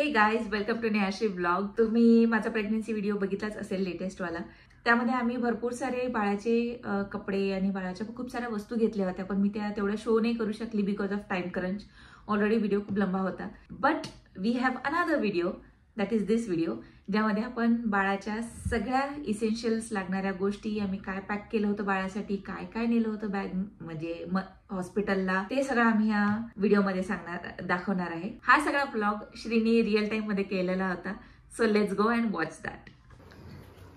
हे guys, welcome to Nehashree blog. तुम्ही माझा प्रेग्नन्सी व्हिडिओ बघितलाच असेल, लेटेस्ट वाला. त्यामध्ये आम्ही भरपूर सारे बाळाचे कपडे आणि बाळाच्या खूप साऱ्या वस्तू घेतल्या होत्या, पण मी त्या तेवढ्या शो नाही करू शकली because of time crunch. Already video खूप लंबा होता. But we have another video, that is this video, ज्यामध्ये आपण बाळाच्या सगळ्या इसेन्शियल्स लागणाऱ्या गोष्टी, आम्ही काय पॅक केलं होतं बाळासाठी, काय काय नेलं होतं बॅग म्हणजे हॉस्पिटलला, ते सगळं आम्ही या व्हिडिओमध्ये दाखवणार आहे. हा सगळा ब्लॉग श्रीनी रिअल टाइम मध्ये केलेला होता. So let's go and watch that.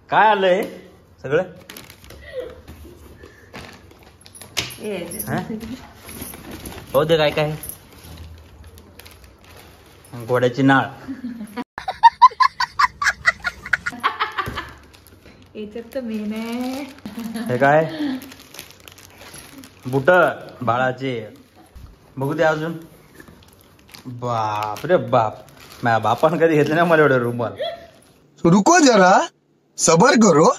काय आलंय सगळं? हो दे, काय काय? घोड्याची नाळ, याच्यात तर मेन आहे. हे काय? बुट बाळाचे, बघू दे अजून. बाप रे बाप, माझ्या बापानं कधी घेतले ना मला एवढे रुमाल. रुको जरा, सबर करो.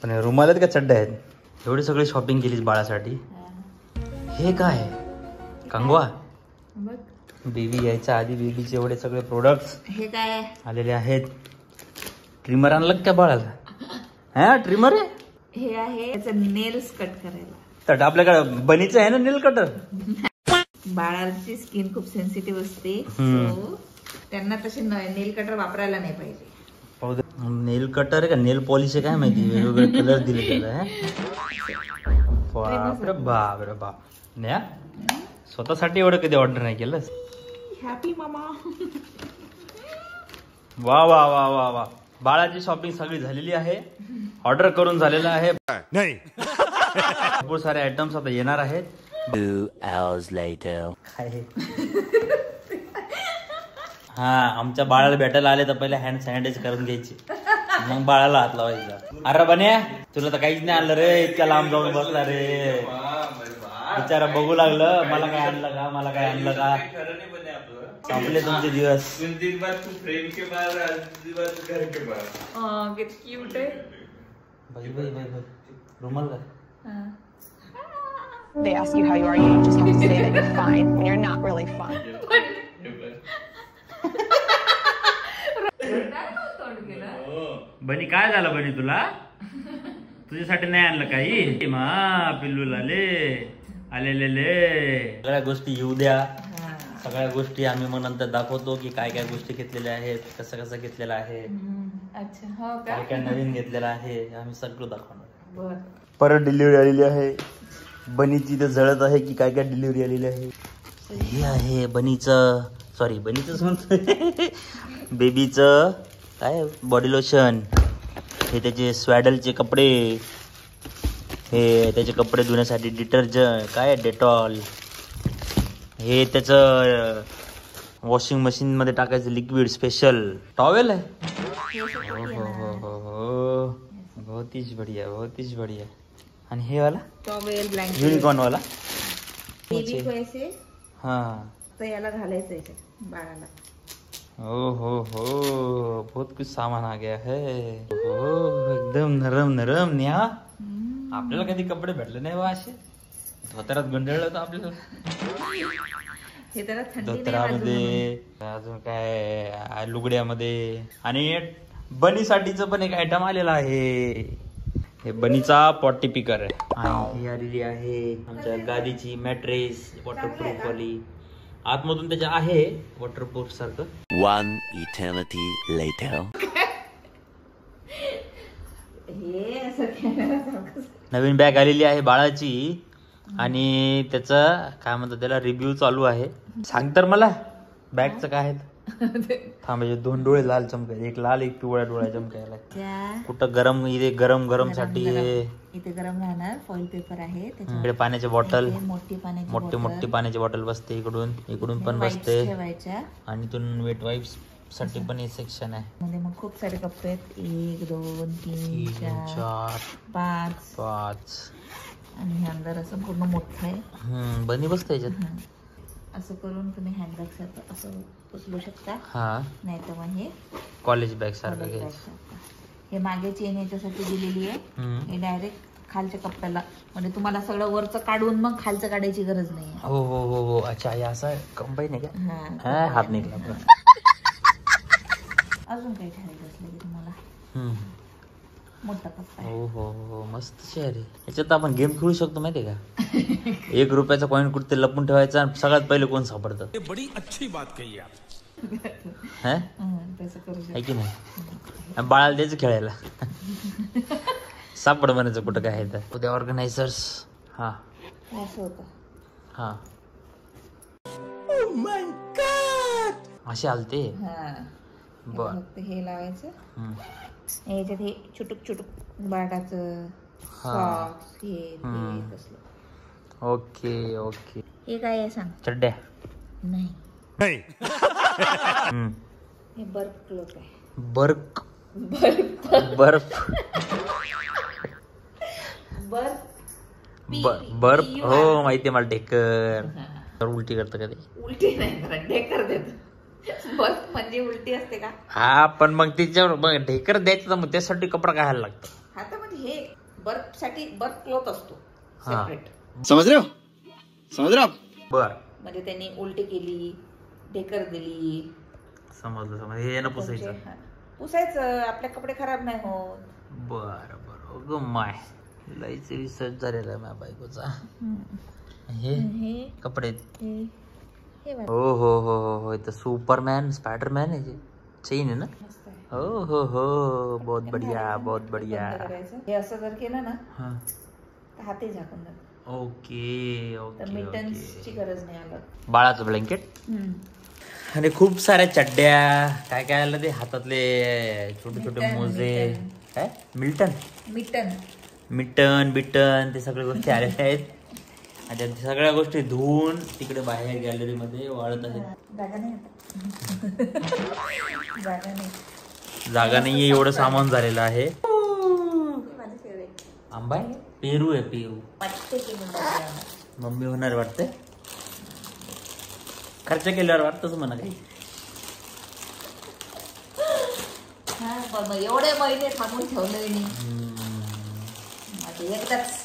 पण हे रुमाल आहेत का चड्डे आहेत? एवढी सगळी शॉपिंग केलीस बाळासाठी. हे काय? कंगवा. बेबी यायच्या आधी बेबीचे एवढे सगळे प्रोडक्ट्स हे काय आलेले आहेत. ट्रिमर आणलं का बाळाला? हा, ट्रिमर आहे. हे आहे याचं नेल्स कट करायला. तर आपल्याकडे बनीचं आहे ना नेल कटर. बाळाची स्किन खूप सेन्सिटिव्ह असते, सो त्यांना तसे नेल कटर वापरायला नाही पाहिजे. नेल कटर आहे का नेल पॉलिश आहे काय माहिती, वेगवेगळे कलर दिले त्याला. बाप रे बाप रे बाप. न्या स्वतःसाठी एवढं कधी ऑर्डर नाही केलं. हॅपी मामा. वा वा वा वा वा. बाळाची शॉपिंग सगळी झालेली आहे, ऑर्डर करून झालेलं आहे. नहीं. भरपूर सारे आयटम्स आता येणार आहेत. 2 hours later. हा, आमच्या बाळाला भेटायला आले तर पहिले हँड सॅनिटाईज करून घ्यायची, मग बाळाला हात लावायचा. अरे बन्या, तुला तर काहीच नाही आणलं रे, इतक्या लांब जाऊन बसला रे. बिचारा बघू लागलं, मला काय आणलं का, मला काय आणलं का. संपले तुमचे दिवस. रुमाल का? They ask you how you are, you just have to say that you're fine when you're not really fine. बनी, काय झालं बनी तुला? तुझ्यासाठी नाही आणलं काही? मा पिल्लूला आलेले सगळ्या गोष्टी येऊ द्या. सगळ्या गोष्टी आम्ही मग नंतर दाखवतो की काय काय गोष्टी घेतलेल्या आहेत, कसं कसं घेतलेलं आहे. अच्छा, हो का? काय काय नवीन घेतलेलं आहे, आम्ही सगळं दाखवणार. बर. परत डिलिव्हरी आलेली आहे. बनीची तर जळत आहे की काय काय डिलिव्हरी आलेली आहे. हे आहे बनीचं म्हणतोय बेबीचं काय बॉडी लोशन. हे त्याचे स्वॅडलचे कपडे, हे त्याचे कपडे धुण्यासाठी डिटर्जंट, काय डेटॉल. हे त्याचं वॉशिंग मशीन मध्ये टाकायचं लिक्विड स्पेशल टॉवेल आहे. हो, बहुतीच बढिया. आणि हे वाला टॉवेल, ब्लँकेट, युनिकॉर्न वाला. बेबी को ऐसे हा, तर याला घालायचं याच्यात बाळाला. हो, बहुत कुछ सामान आ गया है. हो, एकदम नरम न्या. आपल्याला कधी कपडे भेटले नाही बा असे. धोतरात गंडळलं होतं आपल्याला. हे तर धोतरामध्ये, अजून काय लुगड्यामध्ये. आणि बनीसाठीचं पण एक आयटम आलेला आहे. हे बनीचा पॉटी पिकर आहे. आणि ही आलेली आहे आमच्या गादीची मॅट्रेस, वॉटरप्रूफ वाली. आतमधून त्याच्या आहे वॉटरप्रूफ सारखं. 1 eternity later. नवीन बॅग आलेली आहे बाळाची, आणि त्याचा काय म्हणतात त्याला रिव्ह्यू चालू आहे. सांग तर मला बॅगचं काय आहे. थांबायचे 2 डोळे लाल चमकायचे, एक लाल एक पिवळ्या डोळ्या चमकायला. कुठं गरम, इथे गरम साठी इथे गरम राहणार फॉइल पेपर आहे. इकडे पाण्याची बॉटल, मोठी पाण्याची बॉटल बसते. इकडून पण बसते. आणि इथून वेट वाईप्स साठी पण हे सेक्शन आहे. मध्ये मग खूप सारे कपडे आहेत. 1 2 3 4 5. आणि हे अंदर असं पूर्ण मोठं आहे. बनी बसते याच्यात. असं करून तुम्ही हँडबॅग सारखं असं उचलू शकता. हा, नाही तर मग हे कॉलेज बॅग सारखं घ्यायचं. हे मागे चेन याच्यासाठी दिलेली आहे. हे डायरेक्ट खालच्या कप्प्याला, म्हणजे तुम्हाला सगळं वरचं काढून मग खालचं काढायची गरज नाही. हो. अच्छा, हे असं कंबाईन आहे का? हात निघला. अजून काही ठरायचं असलं की तुम्हाला मोठा पप्पा आहे. हो हो हो मस्त शहर आहे. याच्यात आपण गेम खेळू शकतो माहितीये का? 1 रुपयाचा कॉईन कुठे लपून ठेवायचा आणि सगळ्यात पहिले कोण सापडतं. बड़ी अच्छी बात कही आप. है तसं करू शकतो. है की नाही? आणि बाळाला द्यायचं खेळायला. सापड म्हणायचं कुठं काय आहे तर. उद्या ऑर्गनायझर्स हा असं होतं. हा असे आलते. हा बर फक्त हे लावायचं. याच्यात हे चुटुक चुटुक बाटाचं सॉक्स हे ते तसलं. Okay okay. हे काय आहे सांग? चड्ड्या नाही हे बर्फ क्लोथ आहे. बर्फ बर्फ बर्फ बर्फ हो माहितीये मला. ढेकर उलटी करतं कधी. उलटी नाही करत, ढेकर देत. बर्फ म्हणजे उलटी असते का? हा पण मग तिच्यावर मग ढेकर द्यायचं तर मग त्यासाठी कपडा घालायला लागतो. हा तर म्हणजे हे बर्फ साठी बर्फ क्लोथ असतो सेपरेट. समझ रहे हो बर म्हणजे त्यांनी उलटी केली, ढेकर दिली, समजलं समजलं. हे ना पुसायचं. हा. पुसायचं, आपले कपडे खराब नाही होत. बर बर ग माय लईच रिसर्च झालेला आहे माझ्या बायकोचा. हे हे कपडे हे बघ, हो हो हो हो हो इथं सुपरमॅन स्पायडरमॅन आहे जे चेन आहे ना. मस्त आहे. हो हो हो बहुत बढ़िया बहुत बढ़िया. बंद करायचं. हे असं जर केलं ना हा तर हातही झाकून जातं. ओके तर ओके मिटन्सची ओके. गरज नाही आलं. बाळाचं ब्लँकेट आणि खूप साऱ्या चड्ड्या काय काय आलं ते हातातले छोटे छोटे मिटन, मोजे. मिटन. काय मिल्टन मिटन मिटन बिटन ते सगळ्या गोष्टी आलेल्या आहेत. आणि त्या सगळ्या गोष्टी धुवून तिकडे बाहेर गॅलरीमध्ये वाळत आहेत. जागा नाही आता. जागा नाही. जागा नाहीये एवढं सामान झालेलं आहे. माझं फेवरेट आंबा आहे पेरू आहे पेरू. वाटते की मम्मी होणार वाटते. खर्च केल्यावर वाटतच म्हणा काही. हा पण मग एवढे महिने थांबून ठेवले मी एकदाच.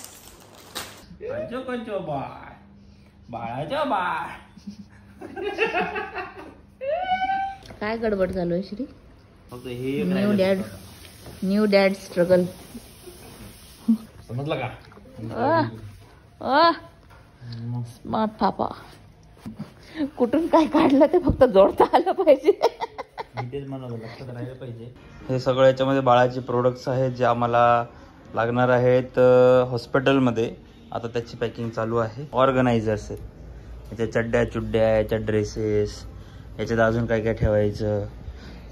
बाळाच्या बाळ काय गडबड चालू आहे श्री? फक्त हे न्यू डॅड स्ट्रगल. समजलं का? स्मार्ट पापा. कुठून काय काढलं ते फक्त जोडता आलं पाहिजे. तेच म्हणाल लक्षात राहिलं पाहिजे. हे सगळं याच्यामध्ये बाळाचे प्रोडक्ट्स आहेत जे आम्हाला लागणार आहेत हॉस्पिटलमध्ये. आता त्याची पॅकिंग चालू आहे. ऑर्गनायझर्स आहेत याच्या चड्ड्या चुड्ड्या याच्या ड्रेसेस याच्यात अजून काय काय ठेवायचं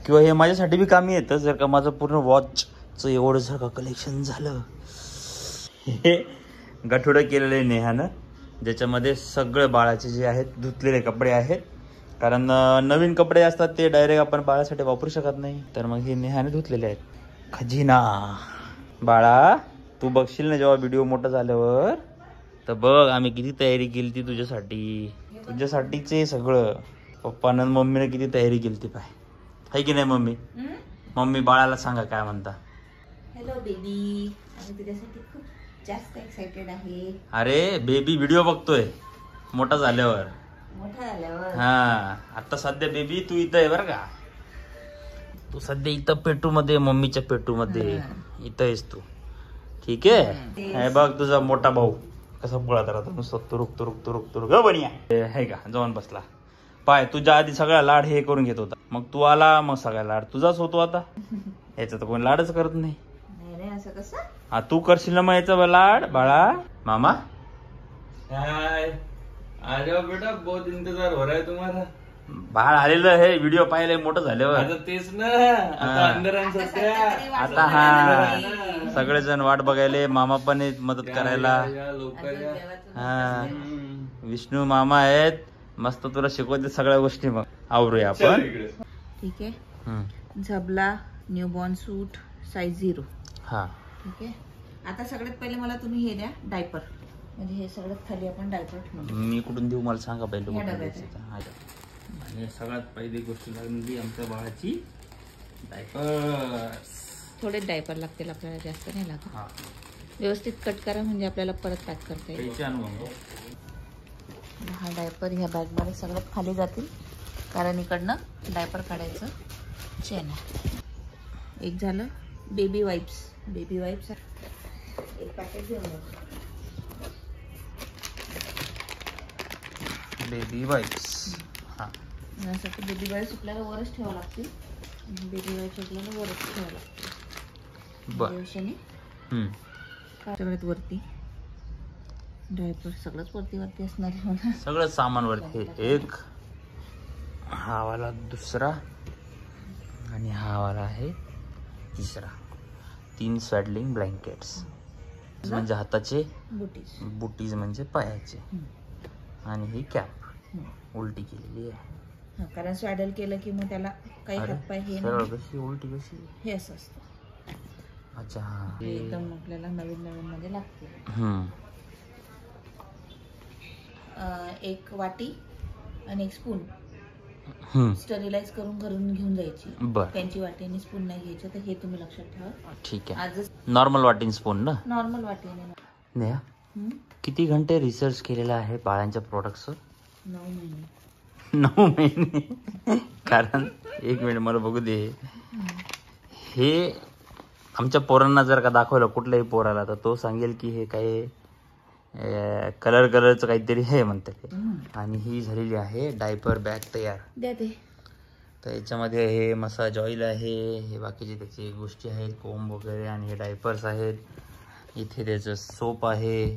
किंवा हे माझ्यासाठी बी कामी येतं जर का माझं पूर्ण वॉचचं एवढं जर का कलेक्शन झालं. हे गठोडं केलेलं आहे नेहानं ज्याच्यामध्ये सगळं बाळाचे जे आहेत धुतलेले कपडे आहेत. कारण नवीन कपडे असतात ते डायरेक्ट आपण बाळासाठी वापरू शकत नाही. तर मग हे नेहाने धुतलेले आहेत. खजिना बाळा तू बघशील ना जेव्हा व्हिडिओ मोठा झाल्यावर तर बघ आम्ही किती तयारी केली ती तुझ्यासाठीचे सगळं. पप्पानं मम्मीने किती तयारी केली ती पाय आहे की नाही मम्मी? मम्मी बाळाला सांगा काय म्हणता. हॅलो बेबी, आम्ही तुझ्यासाठी खूप जास्त एक्साइटेड आहे. अरे बेबी व्हिडिओ बघतोय मोठा झाल्यावर. मोठा झाल्यावर हा आता सध्या बेबी तू इथं आहे बरं का. तू सध्या इथं पेटू मध्ये मम्मीच्या पेटू मध्ये इथं आहेस तू. ठीक आहे. हे बघ तुझा मोठा भाऊ कसा पळत राहतो नुसतं तुरुक तुरुक तुरुक तुरुक बनिया हे का जाऊन बसला पाय. तुझ्या आधी सगळा लाड हे करून घेत होता मग तू आला मग सगळा लाड तुझाच होतो आता. याचा तर कोणी लाडच करत नाही. नाही असं कसं. हा तू करशील ना मग याचा लाड बाळा. मामा हाय अरे बेटा बहुत इंतजार हो रहा है तुम्हारा. बाळ आलेलं हे व्हिडिओ पाहिले मोठं झाल्यावर. आता तेच ना आता अंधारान सध्या. आता हा सगळेजण वाट बघायले. मामा पण आहेत मदत करायला. या लवकर या. हा विष्णू मामा आहेत मस्त तुला शिकवते सगळ्या गोष्टी. मग आवरूया आपण. ठीक आहे. झबला न्यूबॉर्न सूट साईज 0. हा ठीक आहे. आता सगळ्यात पहिले मला तुम्ही हे द्या डायपर. म्हणजे हे सगळ्यात खाली आपण डायपर ठेवू. मी कुठून देऊ मला सांगा पहिले. ह्या डब्यात. आणि सगळ्यात पहिली गोष्ट लागली आमच्या बाळाची डायपर. थोडे डायपर लागतील आपल्याला, जास्त नाही लागत. हा व्यवस्थित कट करा म्हणजे आपल्याला परत पॅक करता येईल. पैसे आणू मग. हा डायपर ह्या बॅगमध्ये सगळ्यात खाली जातील. कारण इकडनं डायपर काढायचं चेन आहे. एक झालं बेबी वाईप्स एक पॅकेट घेऊन जाऊ. Baby wipes. हां, यासाठी बेबी वाईप्स आपल्याला वरच ठेवावं लागतील. बेबी वाईप्स आपल्याला वरच ठेवावं लागतील. बरं. सगळ्यात वरती डायपर सगळंच वरती असणार आहे. सगळं सामान वरती. एक हा वाला दुसरा आणि हा वाला आहे तिसरा. 3 स्वॅडलिंग ब्लँकेट्स म्हणजे हाताचे, बुटीज म्हणजे पायाचे. आणि ही कॅप उलटी केलेली आहे. कारण स्वॅडल केलं की मग त्याला काही हातपाय हे कशी उलटी कशी हे असं असतं. अच्छा, हा एकदम आपल्याला नवीन मध्ये लागते. एक वाटी आणि एक स्पून स्टरीलाइज करून घरून घेऊन जायची. त्यांची वाटी आणि स्पून नाही घ्यायचं. तर हे तुम्ही लक्षात ठेवा. ठीक आहे. आजच नॉर्मल वाटीन स्पून ना. नॉर्मल वाटीने. नेहा, किती घंटे रिसर्च केलेला आहे बाळांच्या प्रोडक्ट्सवर? 9 महिने. कारण 1 मिनिट मला बघू दे. हे आमच्या पोरांना जर का दाखवलं कुठल्याही पोराला तर तो सांगेल की हे काय कलरचं काहीतरी हे म्हणते. आणि ही झालेली आहे डायपर बॅग तयार. तर याच्यामध्ये हे मसाज ऑइल आहे, हे बाकीचे त्याची गोष्टी आहेत, कोंब वगैरे, आणि हे डायपर्स आहेत. इथे त्याचं सोप आहे.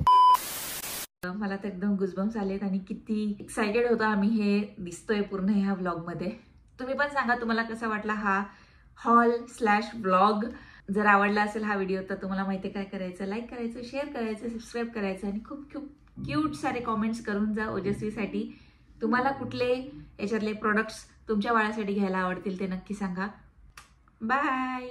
मला तर एकदम गुजबम्स आलेत आणि किती एक्सायटेड होतो आम्ही हे दिसतोय पूर्ण ह्या व्लॉगमध्ये. तुम्ही पण सांगा तुम्हाला कसा वाटला हा हॉल/व्लॉग. जर आवडला असेल हा व्हिडिओ तर तुम्हाला माहिती काय करायचं, लाईक करायचं, शेअर करायचं, सबस्क्राईब करायचं आणि खूप खूप क्यूट सारे कॉमेंट्स करून जा ओजस्वीसाठी. तुम्हाला कुठले याच्यातले प्रोडक्ट्स तुमच्या बाळासाठी घ्यायला आवडतील ते नक्की सांगा. बाय.